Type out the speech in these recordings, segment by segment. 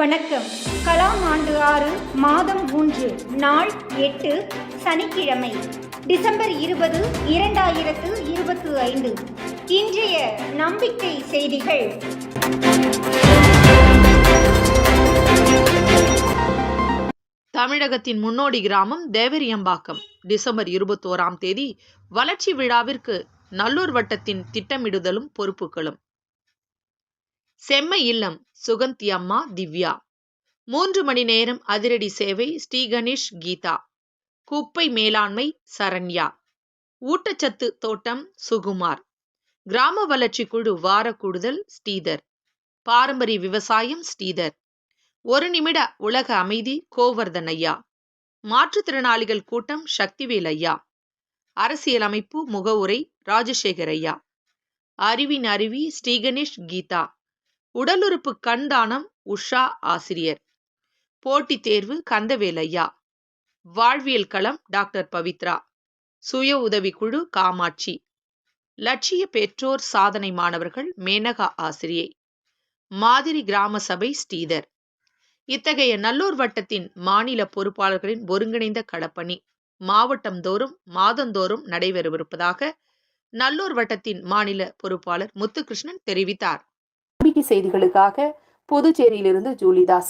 வணக்கம். கலாம் ஆண்டு 6 மாதம் 3 நாள் 8 சனிக்கிழமை டிசம்பர் 20, 2025. இன்றைய நம்பிக்கை செய்திகள். தமிழகத்தின் முன்னோடி கிராமம் தேவரியம்பாக்கம். டிசம்பர் 21ஆம் தேதி வளர்ச்சி விழாவிற்கு நல்லூர் வட்டத்தின் திட்டமிடுதலும் பொறுப்புகளும். செம்மை இல்லம் சுகந்தி அம்மா திவ்யா. 3 மணி நேரம் அதிரடி சேவை ஸ்ரீகணேஷ் கீதா. குப்பை மேலாண்மை சரண்யா. ஊட்டச்சத்து தோட்டம் சுகுமார். கிராம வளர்ச்சி குழு வார கூடுதல் ஸ்ரீதர். பாரம்பரிய விவசாயம் ஸ்ரீதர். 1 நிமிட உலக அமைதி கோவர்தன் ஐயா. மாற்றுத்திறனாளிகள் கூட்டம் சக்திவேல் ஐயா. அரசியலமைப்பு முகவுரை ராஜசேகர் ஐயா. அறிவின் அருவி ஸ்ரீகணேஷ் கீதா. உடலுறுப்பு கண் தானம் உஷா ஆசிரியர். போட்டித் தேர்வு கந்தவேல் ஐயா. வாழ்வியல் களம் டாக்டர் பவித்ரா. சுய உதவிக்குழு காமாட்சி. லட்சிய பெற்றோர் சாதனை மாணவர்கள் மேனகா ஆசிரியை. மாதிரி கிராம சபை ஸ்ரீதர். இத்தகைய நல்லூர் வட்டத்தின் மாநில பொறுப்பாளர்களின் ஒருங்கிணைந்த களப்பணி மாவட்டம் தோறும் மாதந்தோறும் நடைபெறவிருப்பதாக நல்லூர் வட்டத்தின் மாநில பொறுப்பாளர் முத்துகிருஷ்ணன் தெரிவித்தார். நம்பிக்கை செய்திகளுக்காக புதுச்சேரியிலிருந்து ஜூலிதாஸ்.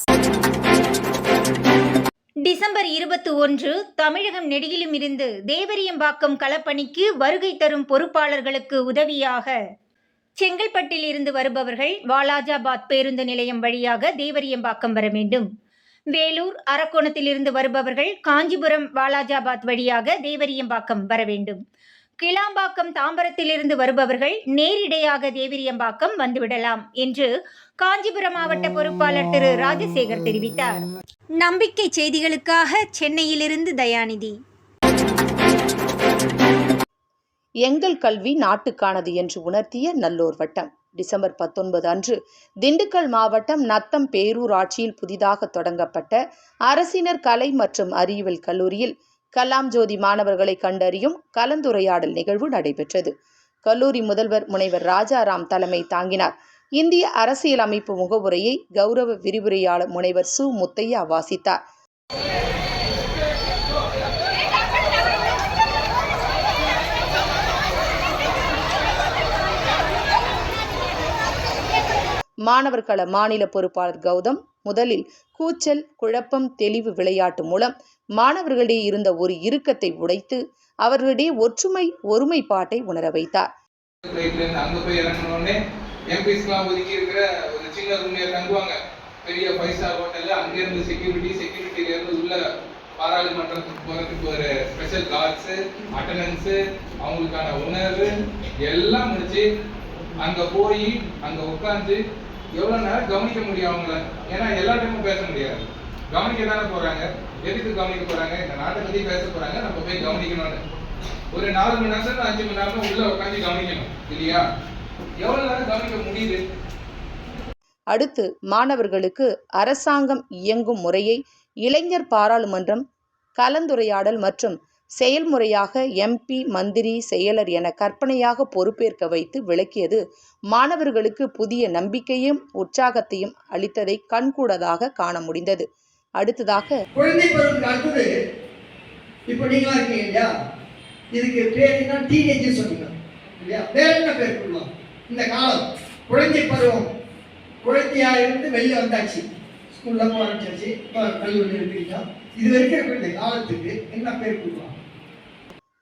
டிசம்பர் 21 தமிழகம் நெடுகிலும் இருந்து தேவரியம்பாக்கம் களப்பணிக்கு வருகை தரும் பொறுப்பாளர்களுக்கு உதவியாக செங்கல்பட்டில் இருந்து வருபவர்கள் வாலாஜாபாத் பேருந்து நிலையம் வழியாக தேவரியம்பாக்கம் வர வேண்டும். வேலூர் அரக்கோணத்தில் இருந்து வருபவர்கள் காஞ்சிபுரம் வாலாஜாபாத் வழியாக தேவரியம்பாக்கம் வர வேண்டும். கிளாம்பாக்கம் தாம்பரத்திலிருந்து வருபவர்கள் நேரிடையாக தேவரியம்பாக்கம் வந்துவிடலாம் என்று காஞ்சிபுரம் மாவட்ட பொறுப்பாளர் திரு ராஜசேகர் தெரிவித்தார். நம்பிக்கை செய்திகளுக்காக சென்னையிலிருந்து தயாநிதி. எங்கள் கல்வி நாட்டுக்கானது என்று உணர்த்திய நல்லூர் வட்டம். டிசம்பர் 19 அன்று திண்டுக்கல் மாவட்டம் நத்தம் பேரூராட்சியில் புதிதாக தொடங்கப்பட்ட அரசினர் கலை மற்றும் அறிவியல் கல்லூரியில் கலாம் ஜோதி மாணவர்களை கண்டறியும் கலந்துரையாடல் நிகழ்வு நடைபெற்றது. கல்லூரி முதல்வர் முனைவர் ராஜாராம் தலைமை தாங்கினார். இந்திய அரசியலமைப்பு முகவுரையை கௌரவ விரிவுரையாளர் முனைவர் சு முத்தையா வாசித்தார். மாணவர் கள மாநில பொறுப்பாளர் கௌதம் முதலில் கூச்சல் குழப்பம் தெளிவு விளையாட்டு மூலம் மாணவர்களிடையே இருந்த ஒரு இறுக்கத்தை உடைத்து அவர்களிடையே ஒற்றுமை ஒருமைப்பாட்டை உணர வைத்தார். பாராளுமன்றத்துக்கு போறதுக்கு ஒரு ஸ்பெஷல் கார்ட்ஸ் அட்டெண்டன்ஸ் அவங்களுக்கான உணர்வு எல்லாம் முடிச்சு அங்க போய் அங்க உட்காந்து எவ்வளவு நேரம் கவனிக்க முடியும் அவங்கள. ஏன்னா எல்லா டைமும் பேச முடியாது. கவனிக்க தானே போறாங்க. எதுக்கு கவனிக்க போறாங்க? இந்த நாட்டை பத்தி பேச போறாங்க, நம்ம போய் கவனிக்கணும்னு. ஒரு 4 மணி நேரம் 5 மணி நேரம் உள்ள உட்காந்து கவனிக்கணும் இல்லையா? எவ்வளவு நேரம் கவனிக்க முடியுது? அடுத்து மாணவர்களுக்கு அரசாங்கம் இயங்கும் முறையை இளைஞர் பாராளுமன்றம் கலந்துரையாடல் மற்றும் செயல்முறையாக எம்பி மந்திரி செயலர் என கற்பனையாக பொறுப்பேற்க வைத்து விளக்கியது மாணவர்களுக்கு புதிய நம்பிக்கையும் உற்சாகத்தையும் அளித்ததை கண்கூடதாக காண முடிந்தது. அடுத்ததாக குழந்தை பருவத்துக்கு அடுத்தது இப்போ நீங்களா இருக்கீங்க இல்லையா, இதுக்கு பேர் என்ன? டீனேஜ் சொன்னீங்க இல்லையா? வேற என்ன பேர் கொடுக்கலாம்? இந்த காலம் குழந்தை பருவம், குழந்தையா இருந்து வெளியே வந்தாச்சு, ஸ்கூல்ல போக ஆரம்பிச்சாச்சு, கல்லூரி இருக்கீங்க, இது வரைக்கும் இந்த காலத்துக்கு என்ன பேர் கொடுக்கலாம்?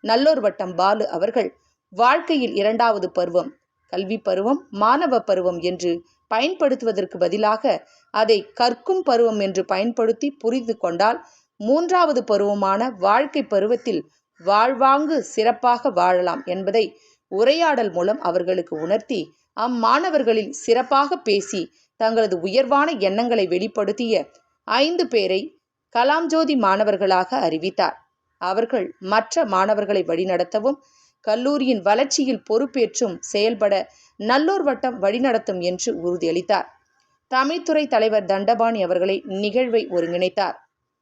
நல்லூர் வட்டம் பாலு அவர்கள் வாழ்க்கையில் 2வது பருவம் கல்வி பருவம் மாணவ பருவம் என்று பயன்படுத்துவதற்கு பதிலாக அதை கற்கும் பருவம் என்று பயன்படுத்தி புரிந்து கொண்டால் 3வது பருவமான வாழ்க்கை பருவத்தில் வாழ்வாங்கு சிறப்பாக வாழலாம் என்பதை உரையாடல் மூலம் அவர்களுக்கு உணர்த்தி அம்மாணவர்களில் சிறப்பாக பேசி தங்களது உயர்வான எண்ணங்களை வெளிப்படுத்திய 5 பேரை கலாம் ஜோதி மாணவர்களாக அறிவித்தார். அவர்கள் மற்ற மாணவர்களை வழிநடத்தவும் கல்லூரியின் வளர்ச்சியில் பொறுப்பேற்றும் செயல்பட நல்லூர் வட்டம் வழிநடத்தும் என்று உறுதியளித்தார். தமிழ்துறை தலைவர் தண்டபாணி அவர்களை நிகழ்வை ஒருங்கிணைத்தார்.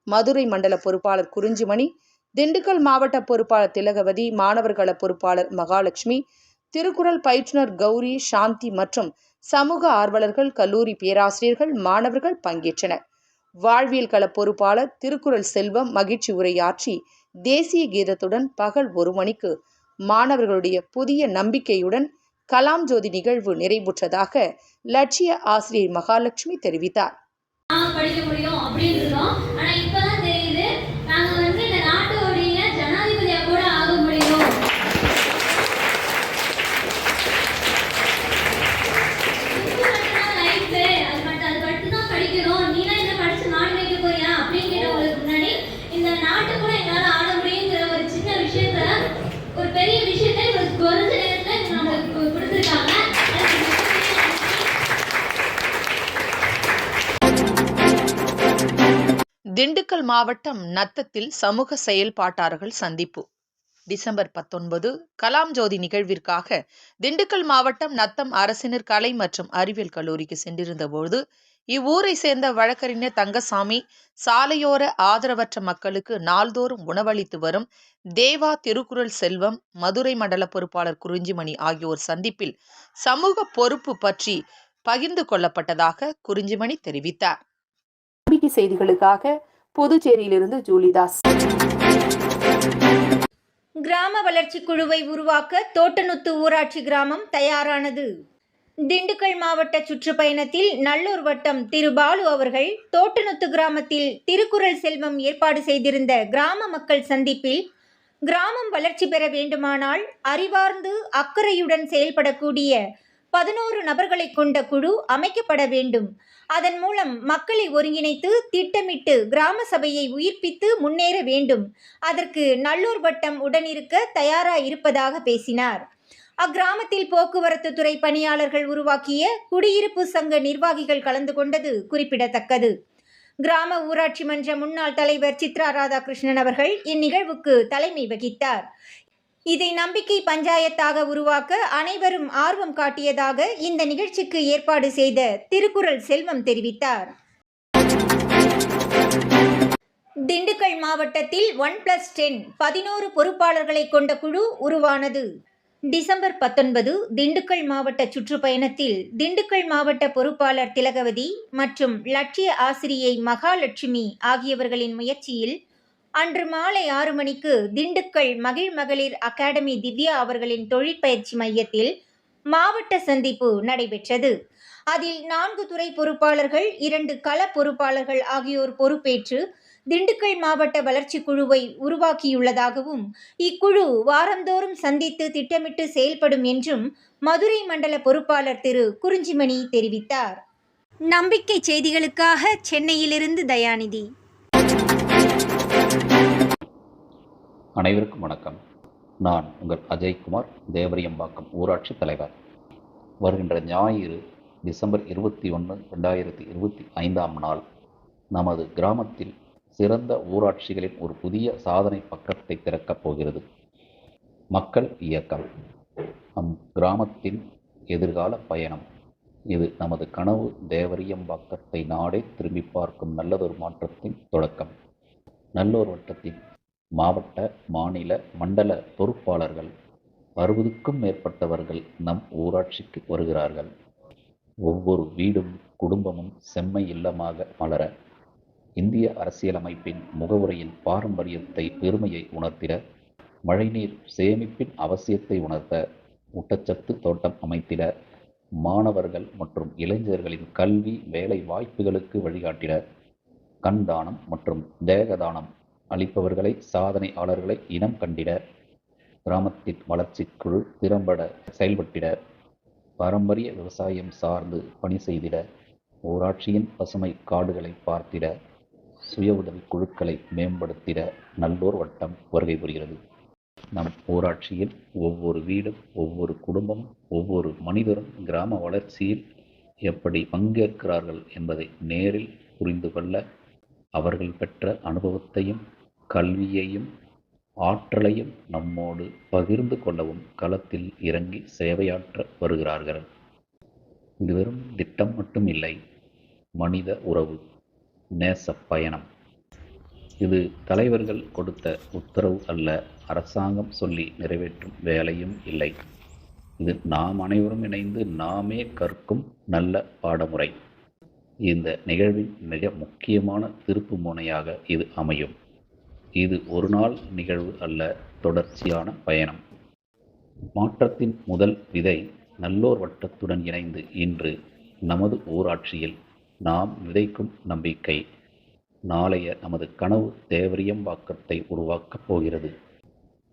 மதுரை மண்டல பொறுப்பாளர் குறிஞ்சிமணி, திண்டுக்கல் மாவட்ட பொறுப்பாளர் திலகவதி, மாணவர்கள பொறுப்பாளர் மகாலட்சுமி, திருக்குறள் பயிற்றுனர் கௌரி, சாந்தி மற்றும் சமூக ஆர்வலர்கள், கல்லூரி பேராசிரியர்கள், மாணவர்கள் பங்கேற்றனர். வாழ்வியல் கள பொறுப்பாளர் திருக்குறள் செல்வம் மகிழ்ச்சி உரையாற்றி தேசிய கீதத்துடன் பகல் 1 மணிக்கு மாணவர்களுடைய புதிய நம்பிக்கையுடன் கலாம் ஜோதி நிகழ்வு நிறைவுற்றதாக லட்சிய ஆசிரியர் மகாலட்சுமி தெரிவித்தார். படிக்க முடியும் அப்படின்றோம். ஆனா இப்பதான் தெரியுது நாங்க இந்த நாட்டோடைய ஜனாதிபதியா கூட ஆக முடியும். லைஃப் அது மட்டும் தான் படிக்கணும். நீனா இதை படிச்சு மாடு வைக்க போறியா அப்படின்னு கேட்டவங்களுக்கு முன்னாடி இந்த நாட்டை கூட எங்களால ஆட முடியுங்கிற ஒரு சின்ன விஷயத்த, ஒரு பெரிய விஷயத்தை ஒரு குறைஞ்ச நேரத்துல நம்மளுக்கு கொடுத்துருக்காங்க. திண்டுக்கல் மாவட்டம் நத்தத்தில் சமூக செயல்பாட்டாளர்கள் சந்திப்பு. டிசம்பர் 19 கலாம் ஜோதி நிகழ்விற்காக திண்டுக்கல் மாவட்டம் நத்தம் அரசினர் கலை மற்றும் அறிவியல் கல்லூரிக்கு சென்றிருந்தபோது இவ்வூரை சேர்ந்த வழக்கறிஞர் தங்கசாமி சாலையோர ஆதரவற்ற மக்களுக்கு நாள்தோறும் உணவளித்து வரும் தேவா திருக்குறள் செல்வம் மதுரை மண்டல பொறுப்பாளர் குறிஞ்சிமணி ஆகியோர் சந்திப்பில் சமூக பொறுப்பு பற்றி பகிர்ந்து கொள்ளப்பட்டதாக குறிஞ்சிமணி தெரிவித்தார். செய்திகளுக்காக புதுச்சேரியிலிருந்து ஜூலிதாஸ். கிராம வளர்ச்சி குழுவை உருவாக்க தோட்டநுத்து ஊராட்சி கிராமம் தயாரானது. திண்டுக்கல் மாவட்ட சுற்றுப்பயணத்தில் நல்லூர் வட்டம் திரு பாலு அவர்கள் தோட்டநுத்து கிராமத்தில் திருக்குறள் செல்வம் ஏற்பாடு செய்திருந்த கிராம மக்கள் சந்திப்பில் கிராமம் வளர்ச்சி பெற வேண்டுமானால் அறிவார்ந்து அக்கறையுடன் செயல்படக்கூடிய 11 நபர்களை கொண்ட குழு அமைக்கப்பட வேண்டும். அதன் மூலம் மக்களை ஒருங்கிணைத்து திட்டமிட்டு கிராம சபையை உயிர்ப்பித்து முன்னேற வேண்டும். அதற்கு நல்லூர் வட்டம் உடனிருக்க தயாராயிருப்பதாக பேசினார். அக்கிராமத்தில் போக்குவரத்து துறை பணியாளர்கள் உருவாக்கிய குடியிருப்பு சங்க நிர்வாகிகள் கலந்து கொண்டது குறிப்பிடத்தக்கது. கிராம ஊராட்சி மன்ற முன்னாள் தலைவர் சித்ரா ராதாகிருஷ்ணன் அவர்கள் இந்நிகழ்வுக்கு தலைமை வகித்தார். இதை நம்பிக்கை பஞ்சாயத்தாக உருவாக்க அனைவரும் ஆர்வம் காட்டியதாக இந்த நிகழ்ச்சிக்கு ஏற்பாடு செய்த திருக்குறள் செல்வம் தெரிவித்தார். திண்டுக்கல் மாவட்டத்தில் 1+10 11 பொறுப்பாளர்களை கொண்ட குழு உருவானது. டிசம்பர் 19 திண்டுக்கல் மாவட்ட சுற்றுப்பயணத்தில் திண்டுக்கல் மாவட்ட பொறுப்பாளர் திலகவதி மற்றும் லட்சிய ஆசிரியை மகாலட்சுமி ஆகியவர்களின் முயற்சியில் அன்று மாலை 6 மணிக்கு திண்டுக்கல் மகிழ் மகளிர் அகாடமி திவ்யா அவர்களின் தொழிற்பயிற்சி மையத்தில் மாவட்ட சந்திப்பு நடைபெற்றது. அதில் 4 துறை பொறுப்பாளர்கள், 2 கள பொறுப்பாளர்கள் ஆகியோர் பொறுப்பேற்று திண்டுக்கல் மாவட்ட வளர்ச்சி குழுவை உருவாக்கியுள்ளதாகவும் இக்குழு வாரந்தோறும் சந்தித்து திட்டமிட்டு செயல்படும் என்றும் மதுரை மண்டல பொறுப்பாளர் திரு குறிஞ்சிமணி தெரிவித்தார். நம்பிக்கை செய்திகளுக்காக சென்னையிலிருந்து தயாநிதி. அனைவருக்கும் வணக்கம். நான் உங்கள் அஜய்குமார், தேவரியம்பாக்கம் ஊராட்சி தலைவர். வருகின்ற ஞாயிறு டிசம்பர் 21, 2025 நாள் நமது கிராமத்தில் சிறந்த ஊராட்சிகளின் ஒரு புதிய சாதனை பக்கத்தை திறக்கப் போகிறது. மக்கள் இயக்கம், நம் கிராமத்தின் எதிர்கால பயணம். இது நமது கனவு தேவரியம்பாக்கத்தை நாடே திரும்பி பார்க்கும் நல்லதொரு மாற்றத்தின் தொடக்கம். நல்லூர் வட்டத்தின் மாவட்ட, மாநில, மண்டல பொறுப்பாளர்கள் 60க்கும் மேற்பட்டவர்கள் நம் ஊராட்சிக்கு வருகிறார்கள். ஒவ்வொரு வீடும் குடும்பமும் செம்மை இல்லமாக மலர, இந்திய அரசியலமைப்பின் முகவுரையின் பாரம்பரியத்தை, பெருமையை உணர்த்திட, மழைநீர் சேமிப்பின் அவசியத்தை உணர்த்த, ஊட்டச்சத்து தோட்டம் அமைத்திட, மாணவர்கள் மற்றும் இளைஞர்களின் கல்வி வேலை வாய்ப்புகளுக்கு வழிகாட்டிட, கண் தானம் மற்றும் தேகதானம் அளிப்பவர்களை, சாதனையாளர்களை இனம் கண்டிட, கிராமத்தின் வளர்ச்சிக்குழு திறம்பட செயல்பட்டிட, பாரம்பரிய விவசாயம் சார்ந்து பணி செய்திட, ஊராட்சியின் பசுமை காடுகளை பார்த்திட, சுய உதவி குழுக்களை மேம்படுத்திட நல்லூர் வட்டம் வருகை புரிகிறது. நம் ஊராட்சியில் ஒவ்வொரு வீடும், ஒவ்வொரு குடும்பமும், ஒவ்வொரு மனிதரும் கிராம வளர்ச்சியில் எப்படி பங்கேற்கிறார்கள் என்பதை நேரில் புரிந்து கொள்ள, அவர்கள் பெற்ற அனுபவத்தையும் கல்வியையும் ஆற்றலையும் நம்மோடு பகிர்ந்து கொள்ளவும் களத்தில் இறங்கி சேவையாற்ற வருகிறார்கள். இது வெறும் திட்டம் மட்டும் இல்லை, மனித உறவு, நேச பயணம். இது தலைவர்கள் கொடுத்த உத்தரவு அல்ல, அரசாங்கம் சொல்லி நிறைவேற்றும் வேலையும் இல்லை. இது நாம் அனைவரும் இணைந்து நாமே கற்கும் நல்ல பாடமுறை. இந்த நிகழ்வின் மிக முக்கியமான திருப்பு முனையாக இது அமையும். இது ஒரு நாள் நிகழ்வு அல்ல, தொடர்ச்சியான பயணம். மாற்றத்தின் முதல் விதை நல்லோர் வட்டத்துடன் இணைந்து இன்று நமது ஊராட்சியில் நாம் விதைக்கும் நம்பிக்கை நாளைய நமது கனவு தேவரியம்பாக்கத்தை உருவாக்கப் போகிறது.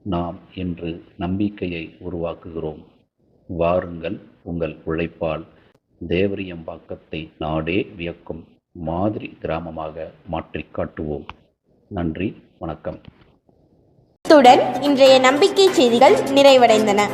நாம் இன்று நம்பிக்கையை உருவாக்குகிறோம். வாருங்கள், உங்கள் உழைப்பால் தேவரியம்பாக்கத்தை நாடே வியக்கும் மாதிரி கிராமமாக மாற்றிக் காட்டுவோம். நன்றி, வணக்கம். இத்துடன் இன்றைய நம்பிக்கை செய்திகள் நிறைவடைந்தன.